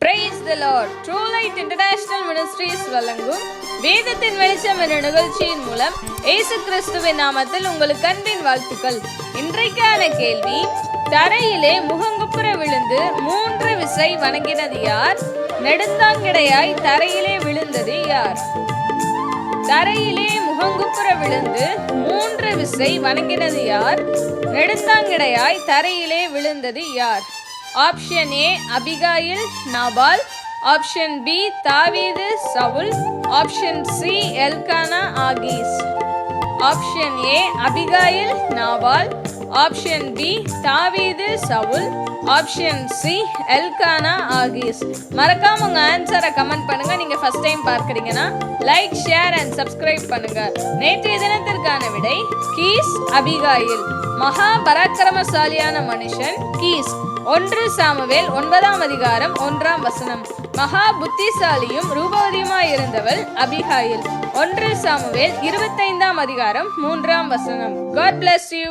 Praise the Lord. True Light International Ministries வழங்கும் வேதத்தின் வெளிச்சம் என்ற நிகழ்ச்சியின் மூலம் இயேசு கிறிஸ்துவின் நாமத்தில் உங்களுக்கு அன்பின் வாழ்த்துக்கள். இன்றைக்கான கேள்வி, தரையிலே முகங்குப்புற விழுந்து 3 விசை வணங்கினது யார்? நெடுந்தாங்கிடையாய் தரையிலே விழுந்தது யார்? தரையிலே முகங்குப்புற விழுந்து 3 விசை வணங்கினது யார்? நெடுந்தாங்கிடையாய் தரையிலே விழுந்தது யார்? Option A Abigail Nabal, option B தாவீது Saul, option C Elkanah Achish. Option A Abigail Nabal, option B தாவீது Saul, option C Elkanah Achish. மறக்காம உங்க ஆன்சரை கமெண்ட் பண்ணுங்க. நீங்க ஃபர்ஸ்ட் டைம் பார்க்கறீங்கன்னா லைக், ஷேர் அண்ட் சப்ஸ்கிரைப் பண்ணுங்க. நேற்றைய தினத்திற்கான விடை கீஸ் அபிகாயில். மகா பராக்கிரமசாலியான மனுஷன் கீஸ். 1 சாமுவேல் 9ஆம் அதிகாரம் 1ஆம் வசனம். மகா புத்திசாலியும் ரூபவதியுமாய் இருந்தவள் அபிகாயில். 1 சாமுவேல் 25ஆம் அதிகாரம் 3ஆம் வசனம். God bless you.